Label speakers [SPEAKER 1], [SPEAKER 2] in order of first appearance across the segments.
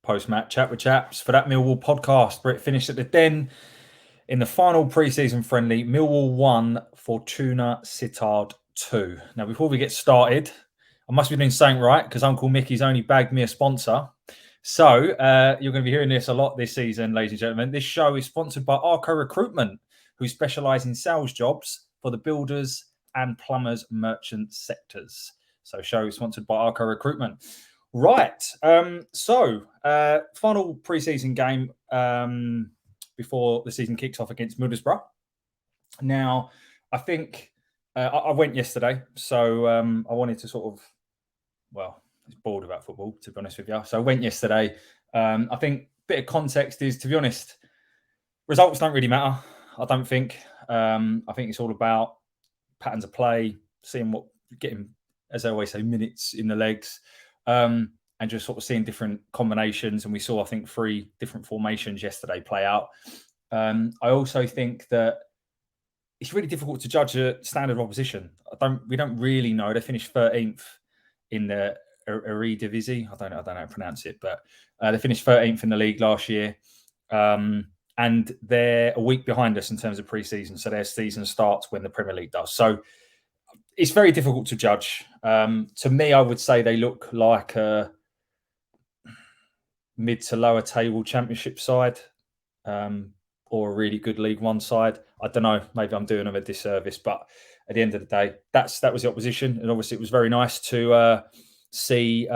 [SPEAKER 1] post-match chat with chaps for that Millwall podcast where it finished at the Den in the final pre-season friendly. Millwall 1, Fortuna Sittard 2. Now, before we get started, I must be doing something right because Uncle Mickey's only bagged me a sponsor. So you're going to be hearing this a lot this season, ladies and gentlemen. This show is sponsored by Arco Recruitment, who specialise in sales jobs for the builders and plumbers merchant sectors. So show is sponsored by Arco Recruitment. Right. Final pre-season game before the season kicks off against Middlesbrough. Now, I think I went yesterday, so I wanted to sort of, I was bored about football, to be honest with you. So I went yesterday. I think a bit of context is, to be honest, results don't really matter, I don't think. I think it's all about patterns of play, seeing getting, as I always say, minutes in the legs, and just sort of seeing different combinations. And we saw, I think, 3 different formations yesterday play out. I also think that it's really difficult to judge a standard of opposition. We don't really know. They finished 13th in the Eredivisie. I don't know how to pronounce it, but they finished 13th in the league last year. And they're a week behind us in terms of pre-season. So their season starts when the Premier League does. So it's very difficult to judge. To me, I would say they look like a mid to lower table Championship side, or a really good League One side. I don't know. Maybe I'm doing them a disservice, but at the end of the day, that was the opposition. And obviously it was very nice to see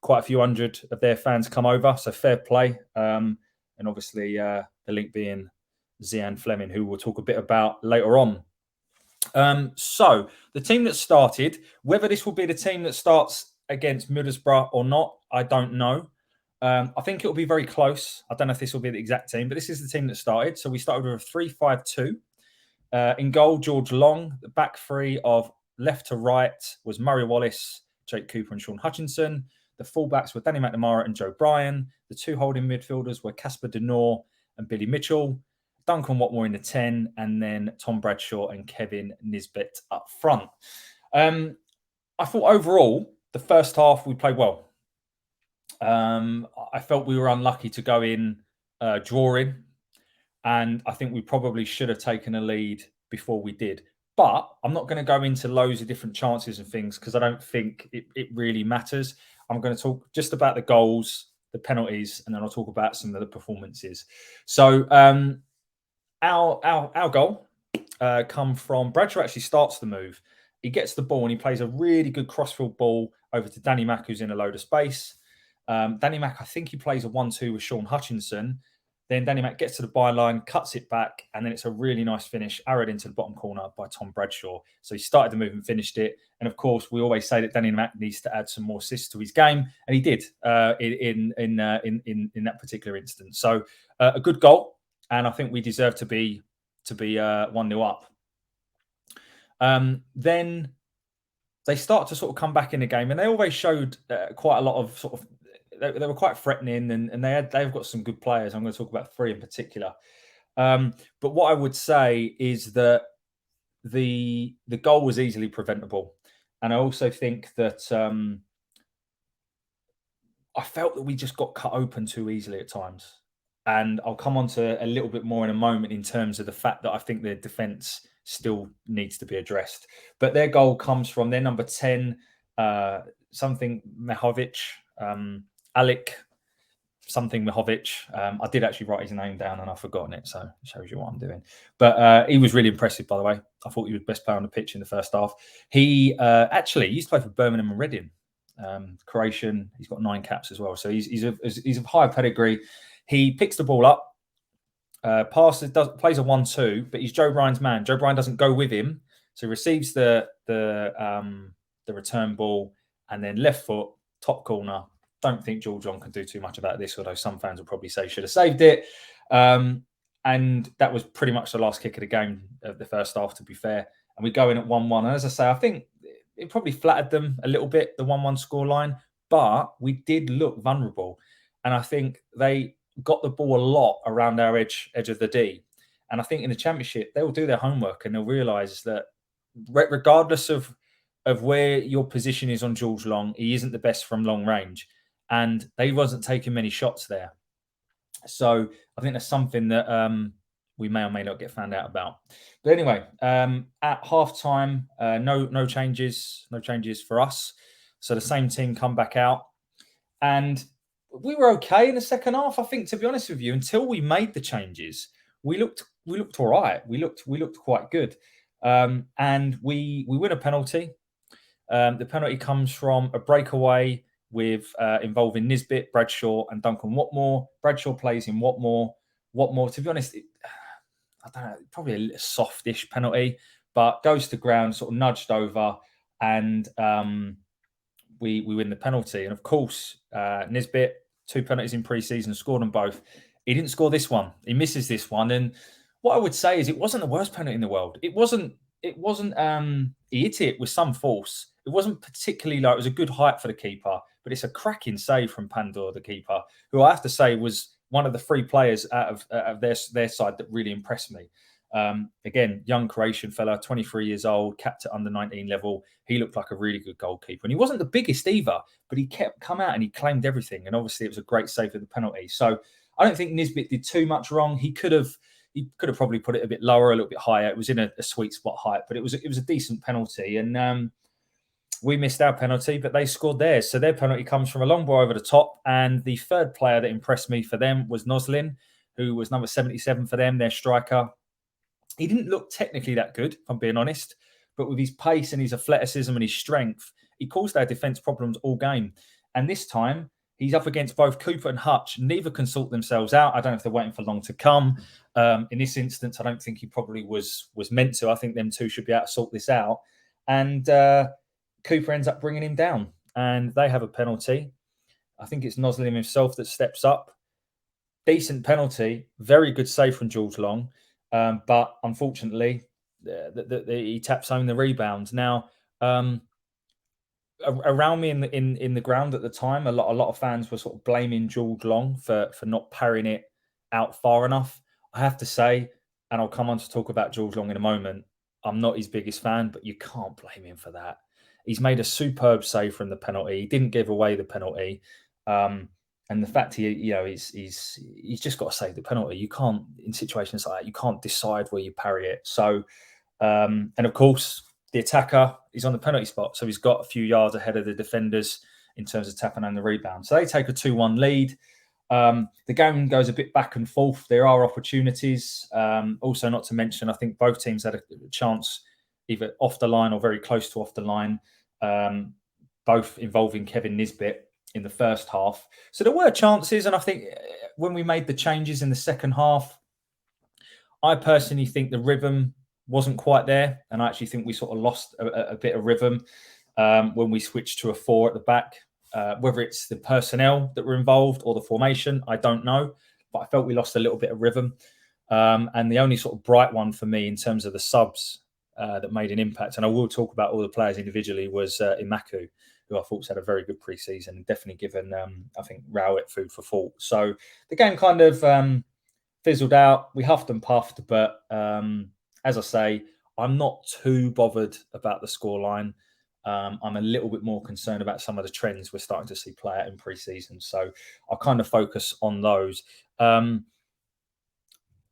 [SPEAKER 1] quite a few hundred of their fans come over. So fair play. And obviously the link being Zian Fleming, who we'll talk a bit about later on. So the team that started, whether this will be the team that starts against Middlesbrough or not, I don't know. I think it will be very close. I don't know if this will be the exact team, but this is the team that started. So we started with a 3-5-2. In goal, George Long. The back 3 of left to right was Murray Wallace, Jake Cooper and Sean Hutchinson. The fullbacks were Danny McNamara and Joe Bryan. The 2 holding midfielders were Casper De Noor and Billy Mitchell. Duncan Watmore in the 10, and then Tom Bradshaw and Kevin Nisbet up front. I thought overall, the first half we played well. I felt we were unlucky to go in drawing, and I think we probably should have taken a lead before we did. But I'm not going to go into loads of different chances and things because I don't think it really matters. I'm going to talk just about the goals, the penalties, and then I'll talk about some of the performances. So our goal come from Bradshaw. Actually starts the move. He gets the ball and he plays a really good crossfield ball over to Danny Mack, who's in a load of space. Danny Mack, I think he plays a 1-2 with Sean Hutchinson. Then Danny Mack gets to the byline, cuts it back, and then it's a really nice finish, arrowed into the bottom corner by Tom Bradshaw. So he started the move and finished it. And of course, we always say that Danny Mack needs to add some more assists to his game, and he did in that particular instance. So a good goal, and I think we deserve to be 1-0 up. Then they start to sort of come back in the game, and they always showed quite a lot of sort of. They were quite threatening, and they've got some good players. I'm going to talk about 3 in particular. But what I would say is that the goal was easily preventable, and I also think that I felt that we just got cut open too easily at times. And I'll come on to a little bit more in a moment in terms of the fact that I think their defence still needs to be addressed. But their goal comes from their number 10, something Mehovic. Alec something Mehovic. I did actually write his name down and I've forgotten it, so it shows you what I'm doing. But he was really impressive, by the way. I thought he was best player on the pitch in the first half. He actually used to play for Birmingham and Reading, Croatian. He's got 9 caps as well, so he's of high pedigree. He picks the ball up, plays a 1-2, but he's Joe Bryan's man. Joe Bryan doesn't go with him, so he receives the return ball and then left foot, top corner. Don't think George Long can do too much about this, although some fans will probably say should have saved it. And that was pretty much the last kick of the game of the first half, to be fair. And we go in at 1-1. And as I say, I think it probably flattered them a little bit, the 1-1 scoreline, but we did look vulnerable. And I think they got the ball a lot around our edge of the D. And I think in the Championship, they will do their homework and they'll realise that regardless of where your position is on George Long, he isn't the best from long range. and they wasn't taking many shots there. So I think that's something that we may or may not get found out about. But anyway, at half time, no changes for us. So the same team come back out, and we were okay in the second half. I think, to be honest with you, until we made the changes, we looked all right. We looked quite good, and we win a penalty. The penalty comes from a breakaway with involving Nisbet, Bradshaw, and Duncan Watmore. Bradshaw plays in Watmore. Watmore, to be honest, I don't know, probably a softish penalty, but goes to ground, sort of nudged over, and we win the penalty. And of course, Nisbet, 2 penalties in pre-season, scored them both. He didn't score this one. He misses this one. And what I would say is it wasn't the worst penalty in the world. It wasn't he hit it with some force. It wasn't particularly low. It was a good height for the keeper, but it's a cracking save from Pandor, the keeper, who I have to say was one of the 3 players out of their side that really impressed me. Again, young Croatian fella, 23 years old, capped at under 19 level. He looked like a really good goalkeeper. And he wasn't the biggest either, but he come out and he claimed everything. And obviously it was a great save with the penalty. So I don't think Nisbet did too much wrong. He could have probably put it a bit lower, a little bit higher. It was in a sweet spot height, but it was a decent penalty. And we missed our penalty, but they scored theirs. So their penalty comes from a long ball over the top. And the third player that impressed me for them was Noslin, who was number 77 for them, their striker. He didn't look technically that good, if I'm being honest, but with his pace and his athleticism and his strength, he caused our defence problems all game. And this time, he's up against both Cooper and Hutch. Neither can sort themselves out. I don't know if they're waiting for long to come. In this instance, I don't think he probably was meant to. I think them two should be able to sort this out. And Cooper ends up bringing him down. And they have a penalty. I think it's Noslin himself that steps up. Decent penalty. Very good save from George Long. But unfortunately, he taps home the rebound. Now, around me in the ground at the time, a lot of fans were sort of blaming George Long for not parrying it out far enough. I have to say, and I'll come on to talk about George Long in a moment, I'm not his biggest fan, but you can't blame him for that. He's made a superb save from the penalty. He didn't give away the penalty. And the fact he's just got to save the penalty. You can't, in situations like that, you can't decide where you parry it. So, and of course, the attacker is on the penalty spot. So he's got a few yards ahead of the defenders in terms of tapping on the rebound. So they take a 2-1 lead. The game goes a bit back and forth. There are opportunities. Also, not to mention, I think both teams had a chance either off the line or very close to off the line, both involving Kevin Nisbet in the first half. So there were chances. And I think when we made the changes in the second half, I personally think the rhythm wasn't quite there. And I actually think we sort of lost a bit of rhythm when we switched to a 4 at the back. Whether it's the personnel that were involved or the formation, I don't know. But I felt we lost a little bit of rhythm. And the only sort of bright one for me in terms of the subs that made an impact, and I will talk about all the players individually, was Imaku, who I thought had a very good pre-season and definitely given, I think, Rowett food for thought. So the game kind of fizzled out. We huffed and puffed, but as I say, I'm not too bothered about the scoreline. I'm a little bit more concerned about some of the trends we're starting to see play out in pre-season. So I'll kind of focus on those. And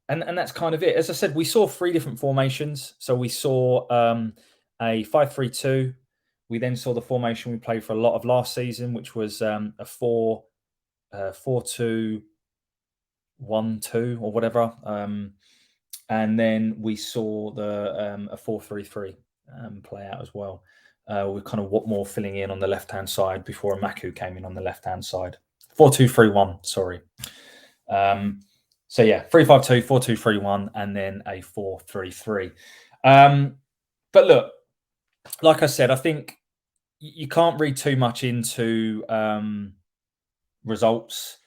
[SPEAKER 1] that's kind of it. As I said, we saw 3 different formations. So we saw a 5-3-2. We then saw the formation we played for a lot of last season, which was a 4-2-1-2 or whatever. And then we saw a 4-3-3 play out as well. With kind of Watmore filling in on the left-hand side before Imaku came in on the left-hand side. 4-2-3-1, sorry. So yeah, 3-5-2, 4-2-3-1, and then a 4-3-3. But look, like I said, I think you can't read too much into results.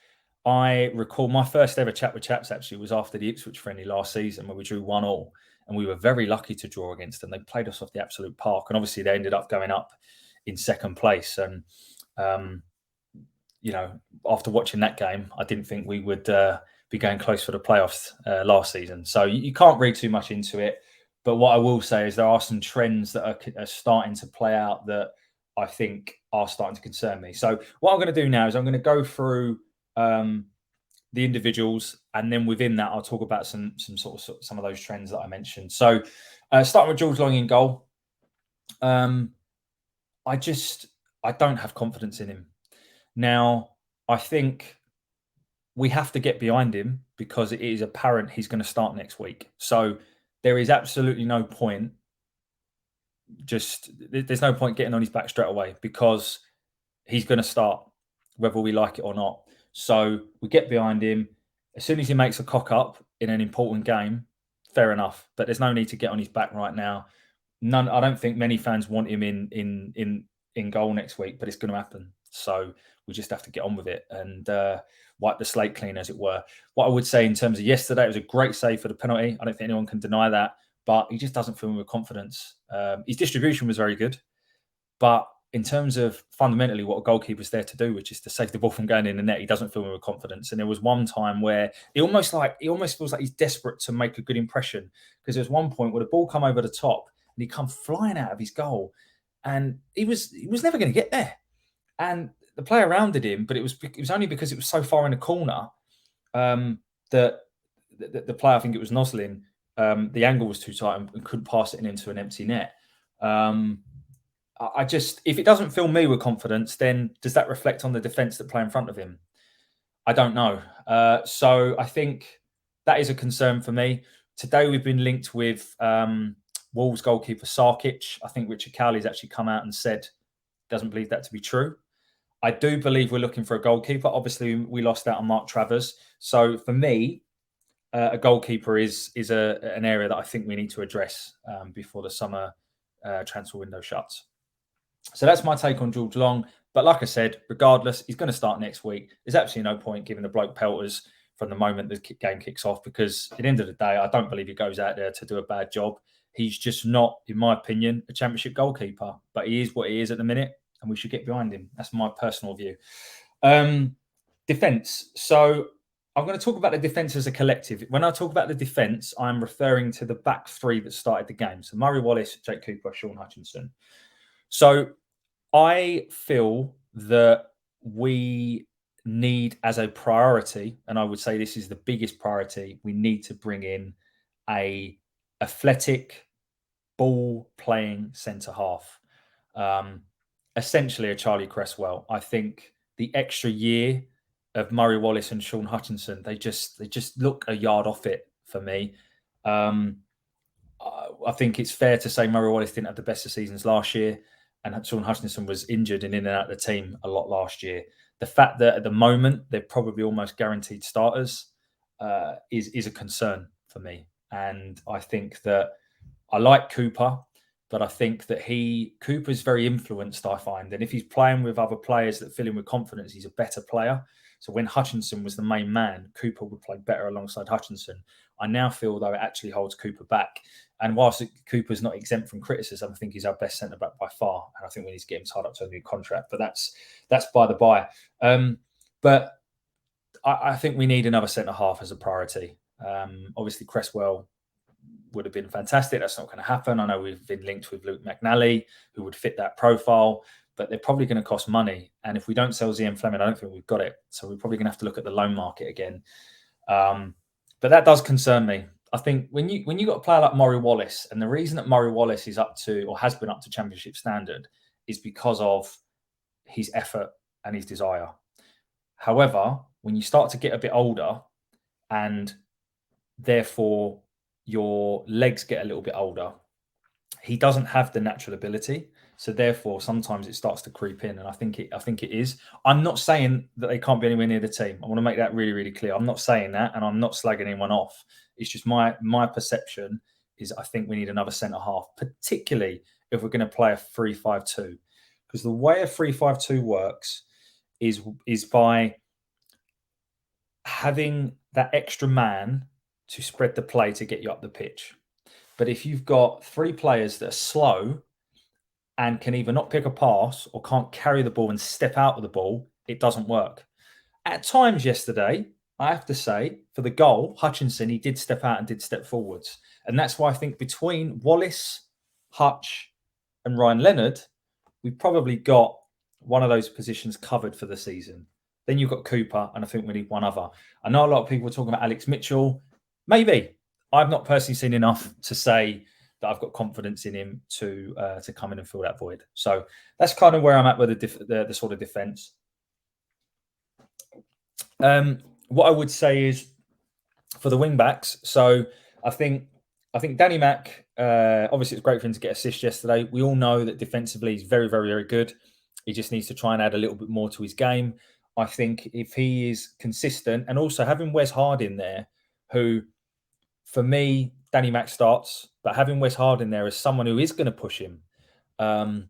[SPEAKER 1] I recall my first ever chat with Chaps actually was after the Ipswich friendly last season, where we drew 1-1, and we were very lucky to draw against them. They played us off the absolute park, and obviously they ended up going up in second place. And after watching that game, I didn't think we would be going close for the playoffs last season. So you can't read too much into it. But what I will say is there are some trends that are starting to play out that I think are starting to concern me. So what I'm going to do now is I'm going to go through the individuals, and then within that, I'll talk about some of those trends that I mentioned. So starting with George Long in goal, I don't have confidence in him. Now, I think we have to get behind him because it is apparent he's going to start next week. So there is absolutely no point. There's no point getting on his back straight away because he's going to start, whether we like it or not. So we get behind him. As soon as he makes a cock up in an important game, fair enough. But there's no need to get on his back right now. I don't think many fans want him in goal next week, but it's going to happen. So we just have to get on with it and wipe the slate clean, as it were. What I would say in terms of yesterday, it was a great save for the penalty. I don't think anyone can deny that, but he just doesn't fill me with confidence. His distribution was very good, but in terms of fundamentally what a goalkeeper's there to do, which is to save the ball from going in the net, he doesn't fill me with confidence. And there was one time where he almost feels like he's desperate to make a good impression, because there's one point where the ball come over the top and he come flying out of his goal, and he was never going to get there. And the player rounded him, but it was only because it was so far in the corner that the player, I think it was Noslin, the angle was too tight and couldn't pass it into an empty net. If it doesn't fill me with confidence, then does that reflect on the defence that play in front of him? I don't know. So I think that is a concern for me. Today we've been linked with Wolves goalkeeper Sarkic. I think Richard Cowley's actually come out and said doesn't believe that to be true. I do believe we're looking for a goalkeeper. Obviously, we lost out on Mark Travers. So for me, a goalkeeper is an area that I think we need to address before the summer transfer window shuts. So that's my take on George Long. But like I said, regardless, he's going to start next week. There's absolutely no point giving the bloke pelters from the moment the game kicks off, because at the end of the day, I don't believe he goes out there to do a bad job. He's just not, in my opinion, a championship goalkeeper. But he is what he is at the minute, and we should get behind him. That's my personal view. Defence. So I'm going to talk about the defence as a collective. When I talk about the defence, I'm referring to the back three that started the game. So Murray Wallace, Jake Cooper, Sean Hutchinson. So I feel that we need, as a priority, and I would say this is the biggest priority, we need to bring in a athletic, ball-playing centre-half. Essentially a Charlie Cresswell. I think the extra year of Murray Wallace and Sean Hutchinson, they just look a yard off it for me. I think it's fair to say Murray Wallace didn't have the best of seasons last year, and Sean Hutchinson was injured and in and out of the team a lot last year. The fact that at the moment they're probably almost guaranteed starters is a concern for me. And I think that I like Cooper, but I think that Cooper's very influenced, I find. And if he's playing with other players that fill him with confidence, he's a better player. So when Hutchinson was the main man, Cooper would play better alongside Hutchinson. I now feel, though, it actually holds Cooper back. And whilst Cooper's not exempt from criticism, I think he's our best centre-back by far. And I think we need to get him tied up to a new contract. But that's by the by. But I think we need another centre-half as a priority. Obviously, Cresswell would have been fantastic. That's not going to happen. I know we've been linked with Luke McNally, who would fit that profile, but they're probably going to cost money. And if we don't sell Zian Fleming, I don't think we've got it. So we're probably going to have to look at the loan market again. But that does concern me. I think when you got a player like Murray Wallace, and the reason that Murray Wallace is up to, or has been up to, championship standard is because of his effort and his desire. However, when you start to get a bit older and therefore your legs get a little bit older, he doesn't have the natural ability. So therefore, sometimes it starts to creep in, and I think it is. I'm not saying that they can't be anywhere near the team. I want to make that really, really clear. I'm not saying that, and I'm not slagging anyone off. It's just my perception is I think we need another centre half, particularly if we're going to play a 3-5-2, because the way a 3-5-2 works is by having that extra man to spread the play to get you up the pitch. But if you've got three players that are slow and can either not pick a pass or can't carry the ball and step out of the ball, it doesn't work. At times yesterday, I have to say, for the goal, Hutchinson, he did step out and did step forwards. And that's why I think between Wallace, Hutch and Ryan Leonard, we've probably got one of those positions covered for the season. Then you've got Cooper, and I think we need one other. I know a lot of people are talking about Alex Mitchell. Maybe. I've not personally seen enough to say that I've got confidence in him to come in and fill that void. So that's kind of where I'm at with the sort of defence. What I would say is for the wing backs. So I think Danny Mack. Obviously, it's great for him to get assists yesterday. We all know that defensively he's very, very, very good. He just needs to try and add a little bit more to his game. I think if he is consistent, and also having Wes Harding there, who for me, Danny Mack starts, but having Wes Harding there as someone who is going to push him, I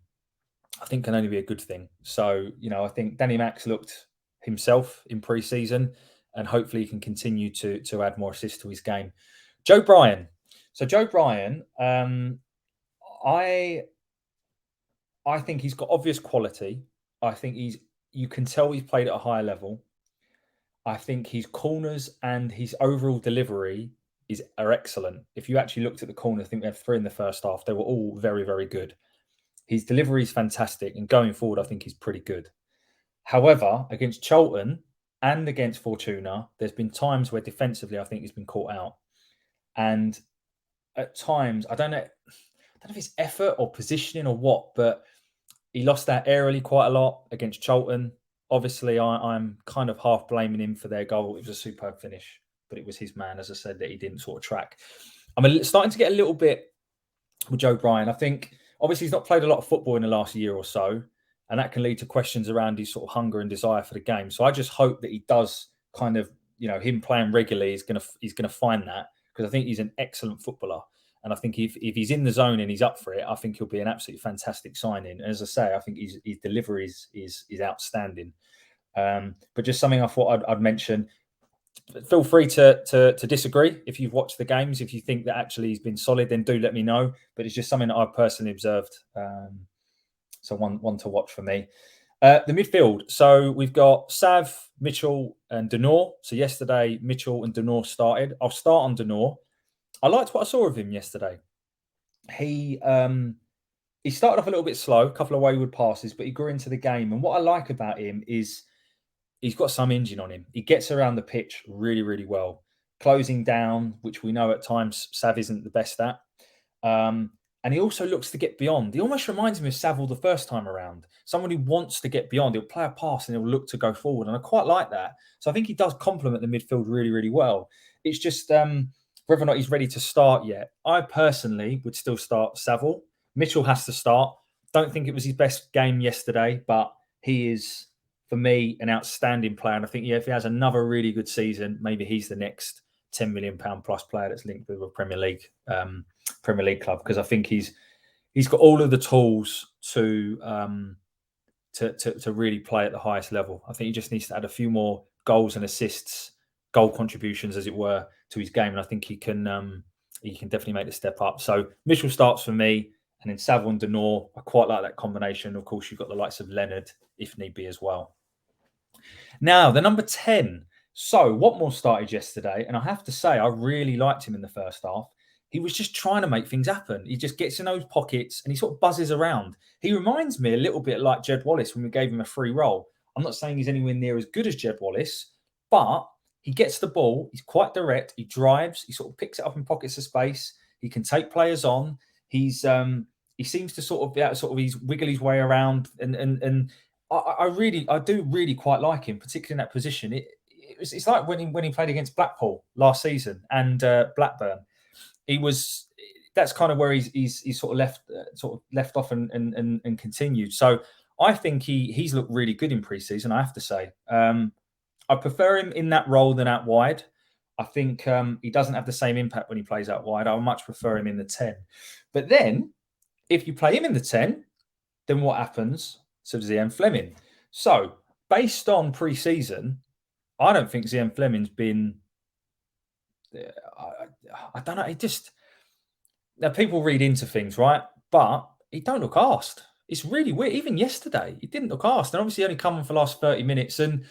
[SPEAKER 1] think can only be a good thing. So, I think Danny Mack's looked himself in pre-season, and hopefully he can continue to add more assists to his game. Joe Bryan. So Joe Bryan, I think he's got obvious quality. I think you can tell he's played at a higher level. I think his corners and his overall delivery are excellent. If you actually looked at the corners, I think we had 3 in the first half. They were all very, very good. His delivery is fantastic, and going forward, I think he's pretty good. However, against Charlton and against Fortuna, there's been times where defensively, I think he's been caught out. And at times, I don't know if it's effort or positioning or what, but he lost that aerially quite a lot against Charlton. Obviously, I'm kind of half blaming him for their goal. It was a superb finish, but it was his man, as I said, that he didn't sort of track. I'm starting to get a little bit with Joe Bryan. I think, obviously, he's not played a lot of football in the last year or so, and that can lead to questions around his sort of hunger and desire for the game. So I just hope that he does kind of, him playing regularly he's going to find that, because I think he's an excellent footballer. And I think if he's in the zone and he's up for it, I think he'll be an absolutely fantastic signing. And as I say, I think his delivery is outstanding. But just something I thought I'd mention. Feel free to disagree if you've watched the games. If you think that actually he's been solid, then do let me know. But it's just something that I've personally observed. So one to watch for me. The midfield. So we've got Sav, Mitchell, and Denor. So yesterday, Mitchell and Denor started. I'll start on Denor. I liked what I saw of him yesterday. He started off a little bit slow, a couple of wayward passes, but he grew into the game. And what I like about him is he's got some engine on him. He gets around the pitch really, really well. Closing down, which we know at times Sav isn't the best at. And he also looks to get beyond. He almost reminds me of Saville the first time around. Someone who wants to get beyond. He'll play a pass and he'll look to go forward. And I quite like that. So I think he does complement the midfield really, really well. It's just whether or not he's ready to start yet. I personally would still start Saville. Mitchell has to start. Don't think it was his best game yesterday, but he is, for me, an outstanding player. And I think, if he has another really good season, maybe he's the next £10 million plus player that's linked with a Premier League club, because I think he's got all of the tools to really play at the highest level. I think he just needs to add a few more goals and assists, goal contributions, as it were, to his game, and I think he can definitely make the step up. So Mitchell starts for me, and then Saville and Denor. I quite like that combination. Of course, you've got the likes of Leonard, if need be, as well. Now, the number 10. So Watmore started yesterday, and I have to say, I really liked him in the first half. He was just trying to make things happen. He just gets in those pockets and he sort of buzzes around. He reminds me a little bit like Jed Wallace when we gave him a free role. I'm not saying he's anywhere near as good as Jed Wallace, but he gets the ball. He's quite direct. He drives. He sort of picks it up in pockets of space. He can take players on. He seems to sort of be able to sort of wiggle his way around, and I do really quite like him, particularly in that position. It's like when he played against Blackpool last season and Blackburn. That's kind of where he's sort of left off and continued. So I think he's looked really good in pre-season, I have to say. I prefer him in that role than out wide. I think he doesn't have the same impact when he plays out wide. I would much prefer him in the 10. But then, if you play him in the 10, then what happens to Zian Fleming? So, based on pre-season, I don't think Zian Fleming's been... I don't know. Now people read into things, right? But he don't look arsed. It's really weird. Even yesterday, he didn't look arsed. And obviously, only come on for the last 30 minutes. And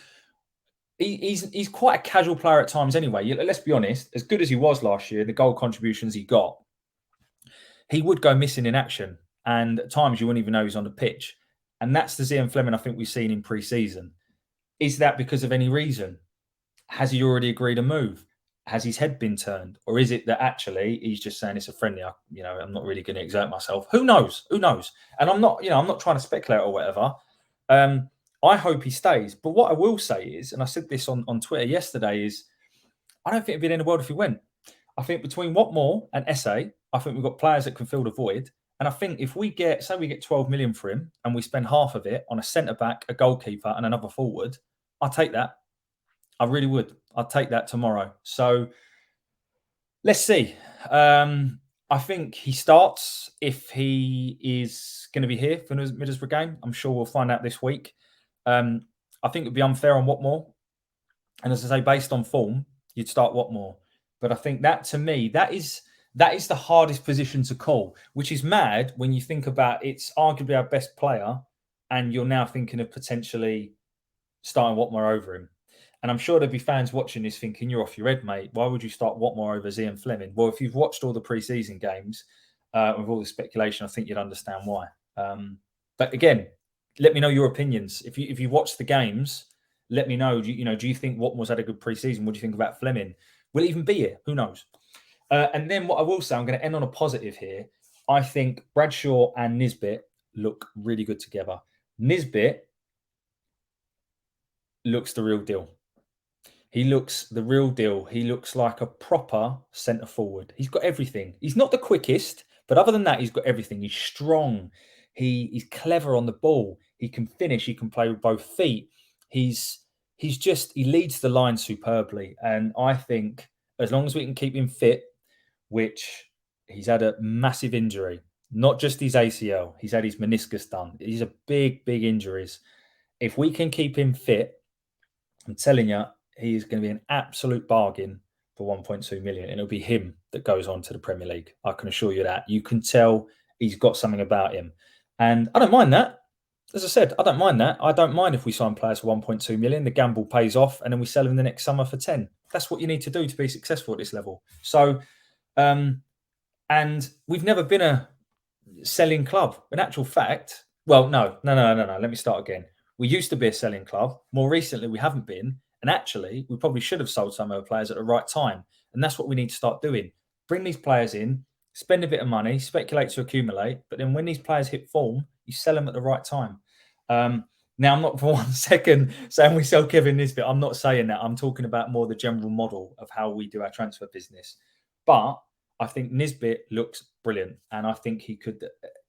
[SPEAKER 1] he's quite a casual player at times anyway. Let's be honest. As good as he was last year, the goal contributions he got, he would go missing in action. And at times, you wouldn't even know he's on the pitch. And that's the Zian Fleming I think we've seen in pre-season. Is that because of any reason? Has he already agreed a move? Has his head been turned? Or is it that actually he's just saying it's a friendly, I'm not really going to exert myself? Who knows? Who knows? And I'm not trying to speculate or whatever. I hope he stays. But what I will say is, and I said this on Twitter yesterday, is I don't think it'd be the end of the world if he went. I think between Watmore and SA, I think we've got players that can fill the void. And I think if we get 12 million for him and we spend half of it on a centre back, a goalkeeper, and another forward, I'll take that. I really would. I'd take that tomorrow. So let's see. I think he starts if he is going to be here for the Middlesbrough game. I'm sure we'll find out this week. I think it would be unfair on Watmore. And as I say, based on form, you'd start Watmore. But I think that, to me, that is the hardest position to call, which is mad when you think about it's arguably our best player and you're now thinking of potentially starting Watmore over him. And I'm sure there'd be fans watching this thinking, you're off your head, mate. Why would you start Watmore over Zian Fleming? Well, if you've watched all the pre-season games with all the speculation, I think you'd understand why. But again, let me know your opinions. If you watch the games, let me know. Do you think Watmore's had a good pre-season? What do you think about Fleming? Will he even be here? Who knows? And then what I will say, I'm going to end on a positive here. I think Bradshaw and Nisbet look really good together. Nisbet looks the real deal. He looks the real deal. He looks like a proper centre forward. He's got everything. He's not the quickest, but other than that, he's got everything. He's strong. He's clever on the ball. He can finish. He can play with both feet. He leads the line superbly. And I think as long as we can keep him fit, which he's had a massive injury, not just his ACL, he's had his meniscus done. These are big, big injuries. If we can keep him fit, I'm telling you, he is going to be an absolute bargain for 1.2 million. And it'll be him that goes on to the Premier League. I can assure you that. You can tell he's got something about him. And I don't mind that. As I said, I don't mind that. I don't mind if we sign players for 1.2 million, the gamble pays off, and then we sell them the next summer for 10. That's what you need to do to be successful at this level. So, and we've never been a selling club. In actual fact, well, no. Let me start again. We used to be a selling club. More recently, we haven't been. And actually, we probably should have sold some of our players at the right time. And that's what we need to start doing. Bring these players in, spend a bit of money, speculate to accumulate. But then when these players hit form, you sell them at the right time. Now, I'm not for 1 second saying we sell Kevin Nisbet. I'm not saying that. I'm talking about more the general model of how we do our transfer business. But I think Nisbet looks brilliant. And I think he could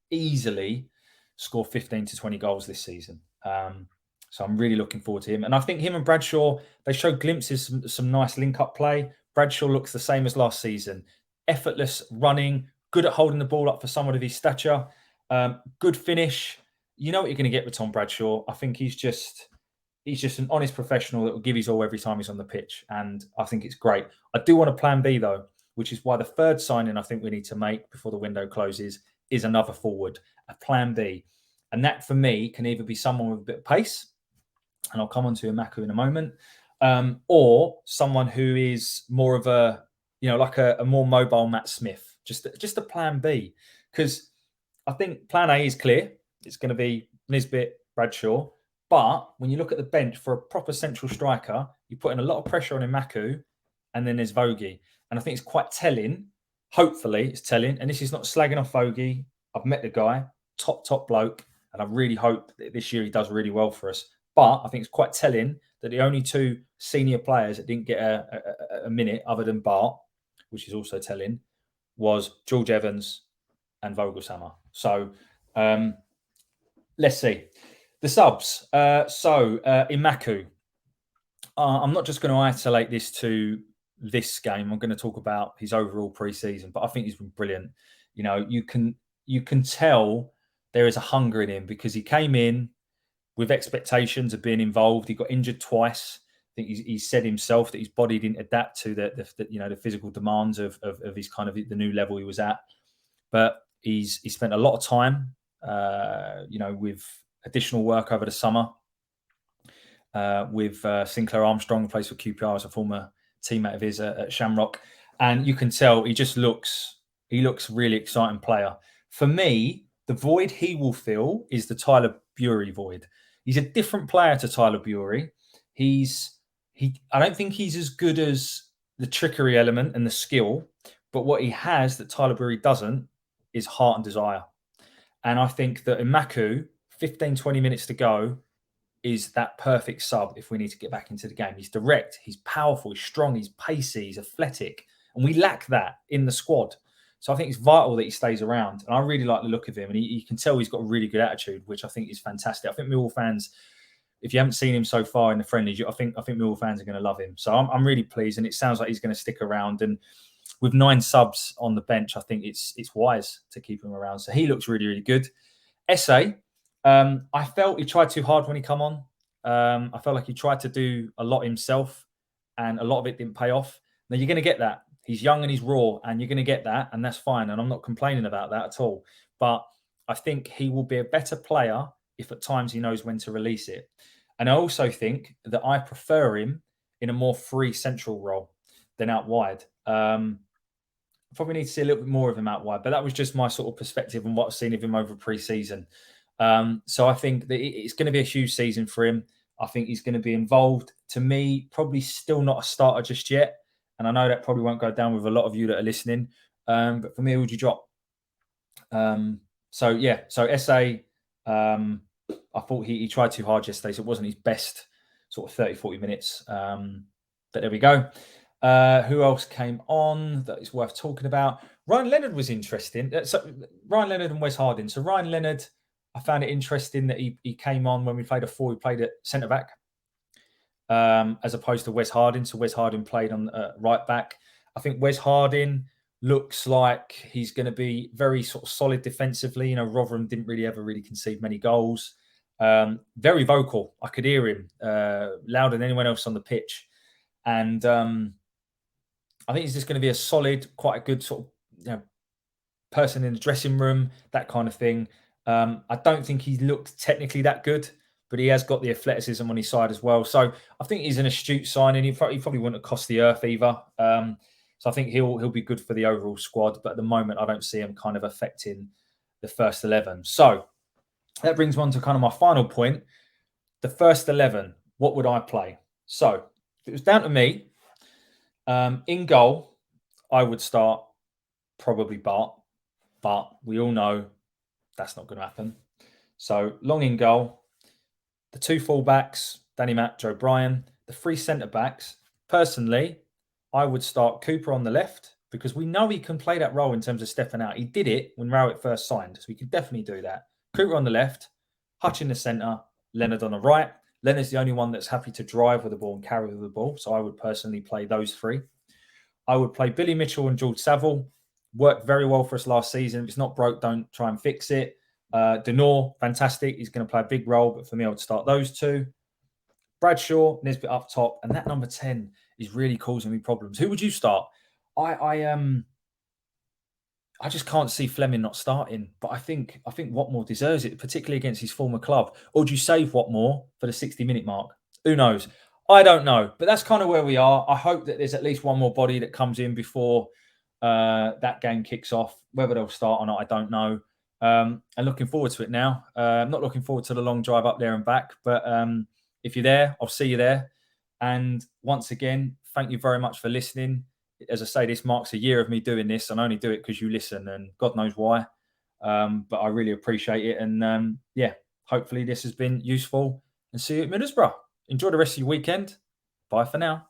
[SPEAKER 1] easily score 15 to 20 goals this season. So I'm really looking forward to him. And I think him and Bradshaw, they showed glimpses of some nice link-up play. Bradshaw looks the same as last season. Effortless running, good at holding the ball up for someone of his stature. Good finish. You know what you're going to get with Tom Bradshaw. I think he's just an honest professional that will give his all every time he's on the pitch. And I think it's great. I do want a plan B, though, which is why the third signing I think we need to make before the window closes is another forward, a plan B. And that, for me, can either be someone with a bit of pace, and I'll come on to Imaku in a moment, or someone who is more of a, like a more mobile Matt Smith, just a plan B. Because I think plan A is clear. It's going to be Nisbet, Bradshaw. But when you look at the bench for a proper central striker, you put in a lot of pressure on Imaku, and then there's Vogie. And I think it's quite telling. Hopefully it's telling. And this is not slagging off Vogie. I've met the guy, top bloke. And I really hope that this year he does really well for us. But I think it's quite telling that the only two senior players that didn't get a minute other than Bart, which is also telling, was George Evans and Vogelsammer. So let's see. The subs. Imaku. I'm not just going to isolate this to this game. I'm going to talk about his overall pre-season, but I think he's been brilliant. You can tell there is a hunger in him because he came in with expectations of being involved. He got injured twice. I think he said himself that his body didn't adapt to the physical demands of his kind of the new level he was at. But he spent a lot of time, with additional work over the summer with Sinclair Armstrong, who plays for QPR as a former teammate of his at Shamrock, and you can tell he looks really exciting player. For me, The void he will fill is the Tyler Bury void. He's a different player to Tyler Bury. I don't think he's as good as the trickery element and the skill, but what he has that Tyler Bury doesn't is heart and desire. And I think that Imaku, 15, 20 minutes to go, is that perfect sub if we need to get back into the game. He's direct, he's powerful, he's strong, he's pacey, he's athletic. And we lack that in the squad. So I think it's vital that he stays around. And I really like the look of him. And you can tell he's got a really good attitude, which I think is fantastic. I think Millwall fans, if you haven't seen him so far in the friendlies, I think Millwall fans are going to love him. So I'm really pleased. And it sounds like he's going to stick around. And with 9 subs on the bench, I think it's wise to keep him around. So he looks really, really good. Esse, I felt he tried too hard when he come on. I felt like he tried to do a lot himself, and a lot of it didn't pay off. Now you're going to get that. He's young and he's raw, and you're going to get that, and that's fine. And I'm not complaining about that at all. But I think he will be a better player if at times he knows when to release it. And I also think that I prefer him in a more free central role than out wide. Probably need to see a little bit more of him out wide, but that was just my sort of perspective on what I've seen of him over pre-season. So I think that it's going to be a huge season for him. I think he's going to be involved. To me, probably still not a starter just yet. And I know that probably won't go down with a lot of you that are listening. But for me, who would you drop? So Esse, I thought he tried too hard yesterday, so it wasn't his best sort of 30, 40 minutes. But there we go. Who else came on that is worth talking about? Ryan Leonard was interesting. Ryan Leonard and Wes Harding. So Ryan Leonard, I found it interesting that he came on when we played a 4. He played at centre back as opposed to Wes Harding. So Wes Harding played on right back. I think Wes Harding looks like he's going to be very sort of solid defensively. You know, Rotherham didn't really ever concede many goals. Very vocal. I could hear him louder than anyone else on the pitch. And I think he's just going to be a solid, quite a good sort of person in the dressing room, that kind of thing. I don't think he looked technically that good, but he has got the athleticism on his side as well. So I think he's an astute signing. He probably wouldn't have cost the earth either. So I think he'll be good for the overall squad. But at the moment, I don't see him kind of affecting the first 11. So that brings me on to kind of my final point. The first 11, what would I play? So if it was down to me, in goal, I would start probably Bart, but we all know that's not going to happen. So Long in goal, the 2 fullbacks, Danny Matt, Joe Bryan, the 3 centre backs. Personally, I would start Cooper on the left because we know he can play that role in terms of stepping out. He did it when Rowett first signed, so he could definitely do that. Cooper on the left, Hutch in the centre, Leonard on the right. Leonard's the only one that's happy to drive with the ball and carry with the ball, so I would personally play those 3. I would play Billy Mitchell and George Saville. Worked very well for us last season. If it's not broke, don't try and fix it. Denor, fantastic. He's going to play a big role, but for me, I would start those 2. Bradshaw, Nisbet up top, and that number 10 is really causing me problems. Who would you start? I just can't see Fleming not starting, but I think Watmore deserves it, particularly against his former club. Or do you save Watmore for the 60-minute mark? Who knows? I don't know, but that's kind of where we are. I hope that there's at least one more body that comes in before that game kicks off. Whether they'll start or not, I don't know. And looking forward to it now. I'm not looking forward to the long drive up there and back, but if you're there, I'll see you there. And once again, thank you very much for listening. As I say, this marks a year of me doing this, and I only do it because you listen, and God knows why. But I really appreciate it. And hopefully this has been useful. And see you at Middlesbrough. Enjoy the rest of your weekend. Bye for now.